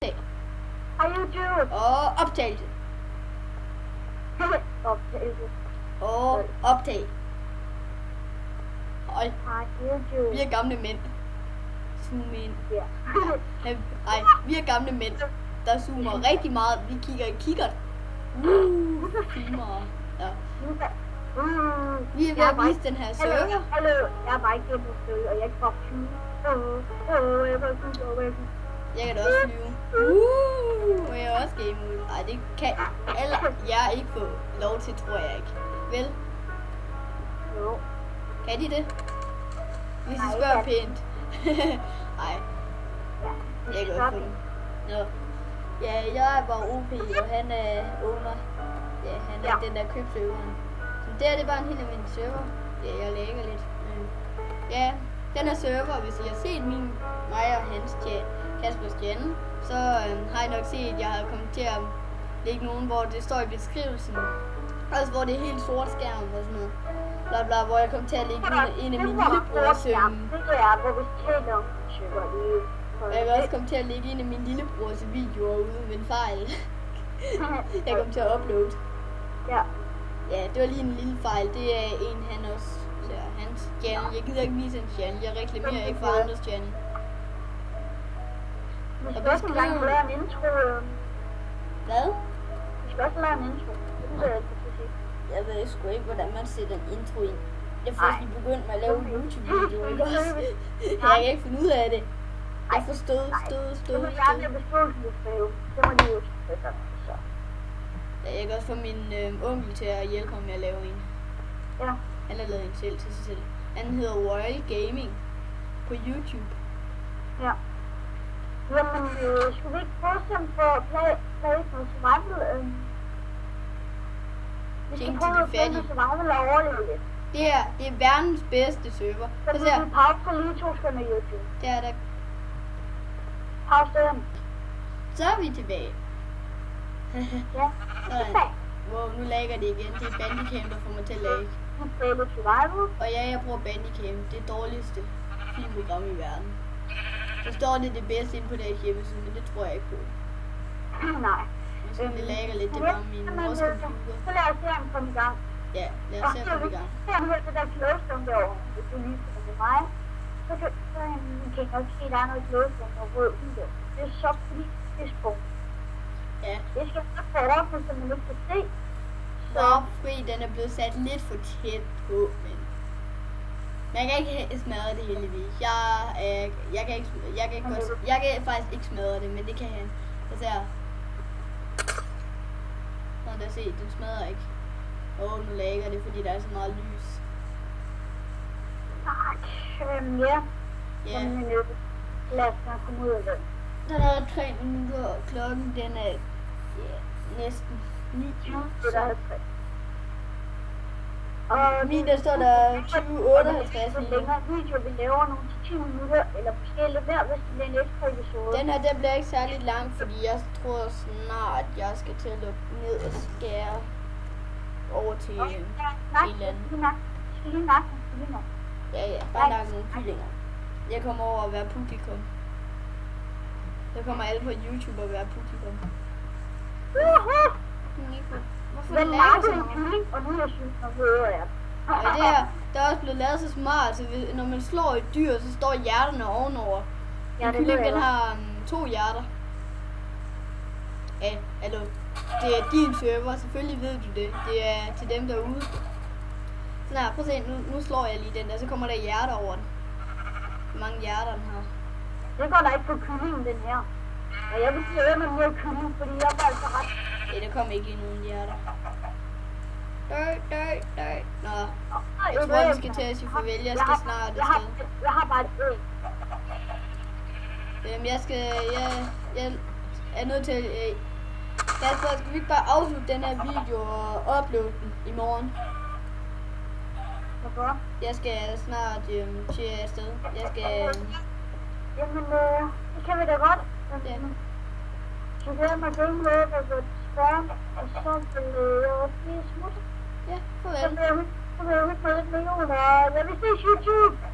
Hej YouTube. Og optagelse. Optagelse. Og optag. Hold. Hej YouTube. Vi er gamle mænd. Zoom ind. Ja. Ej, vi er gamle mænd, der zoomer rigtig meget. Vi kigger i kikkert. Filmer. Ja. Vi er ved at vise den her server. Hallo. Jeg er bare ikke på søge, og jeg kan bare flyve. Jeg kan da også flyve. Og jeg er også game ud. Ej, det kan alle jeg ikke få lov til, tror jeg ikke. Vel? Jo. Kan de det? Hvis I spørger pænt. Ej. Jeg kan godt få den. Nå. Ja, jeg er bare OP, og han er owner. Ja, han er den der købsøveren. Så det er bare en helt almindelig server. Ja, jeg lægger lidt. Ja, den her server, hvis I har set mig og hans Kaspers channel, så har I nok set, at jeg har kommet til at lægge nogen, hvor det står i beskrivelsen. Altså hvor det er helt sort skærm og sådan noget. Bla bla, hvor jeg kom til at lægge en af mine lillebrors. Det er, hvor vi taler om server lige. Jeg vil også komme til at lægge en af mine lillebrors videoer ude med en fejl. Jeg kom til at uploade. Ja. Ja, det var lige en lille fejl. Det er en, han også ser hans channel. Jeg gider ikke vise hans channel. Jeg reklamerer ikke for andres channel. Vi skal også engang lave en intro. Hvad? Vi skal også lave en intro. Det er det, jeg ved sgu ikke, hvordan man sætter en intro ind. Jeg er først lige begyndt med at lave YouTube-videoer, ikke også? Jeg kan ikke finde ud af det. Jeg får stød. Det må jeg aldrig beskrivelsen, du skrive. Det må de jo skrive. Så. Ja, jeg kan også få min onkel til at hjælpe mig med at lave en. Ja. Han har lavet en selv til sig selv. Han hedder Royal Gaming på YouTube. Ja. Jamen, skulle vi ikke prøve sådan for at play for survival? Vi skal prøve at play for survival og overleve lidt. Det er verdens bedste server. Så vi vil pause lige 2 sekunder YouTube. Det er der. Pause den. Så er vi tilbage. Ja. Sådan. Wow, nu lagger det igen. Det er Bandicam, der får mig til at lagge. Vi spiller survival. Og ja, jeg bruger Bandicam. Det dårligste filmprogram i verden. Så står det bedste inde på deres hjemmeside, men det tror jeg ikke på. Nej. Måske det lagger lidt, det var min mors computer. Så lad os se ham komme i gang. Ja, lad os se ham komme i gang. Så har du hørt det der closestone derovre, hvis du lige skal med mig. Så kan I nok se, at der er noget closestone og rød ud der. Det er så politisk punkt. Ja. Det skal jeg få op, så man ikke kan se. Så fordi den er blevet sat lidt for tæt på, men man kan ikke smadre det heldigvis. Jeg kan faktisk ikke smadre det, men det kan han. Så ser sådan der, se, den smadrer ikke. Nu lagger det, fordi der er så meget lys. Ja. Ja. Lad os komme ud af den. Der er 3 minutter, og klokken den er næsten 9. Og lige der står der 2058. Så længere video, vi laver nogle 10 minutter, eller måske lidt mere, hvis det bliver en ekstra episode. Den her, den bliver ikke særlig lang, fordi jeg tror snart, jeg skal til at lukke ned og skære over til en eller anden. Ja, bare nakke nogle kyllinger. Jeg kommer over at være publikum. Så kommer alle på YouTube og være publikum. Hvorfor den laver sådan en kylling, og nu er jeg sygt, når vi hører jer. Og det her, der er også blevet lavet så smart, så når man slår et dyr, så står hjerterne ovenover. En kylling, den har 2 hjerter. Ja, altså, det er din server, selvfølgelig ved du det. Det er til dem derude. Så nej, prøv at se, nu slår jeg lige den der, så kommer der hjerter over den. Hvor mange hjerter den har. Det går da ikke på kyllingen, den her. Og jeg vil sige, at man mere kylling, fordi jeg var altså ret. Ja, der kom ikke lige nogen hjerter. Døj. Nå, jeg tror, vi skal til at sige farvel. Jeg skal snart afsted. Jeg har bare et øl. Jeg er nødt til... Kasper, skal vi ikke bare afslutte den her video og uploade den i morgen? Hvorfor? Jeg skal snart til afsted. Jamen, det kan vi da godt. Ja. Så det er mig den måde, der vil spørge, og så vil jeg blive smut. Ja, farvel. Så vil jeg huske mig lidt mere, og jeg vil se YouTube.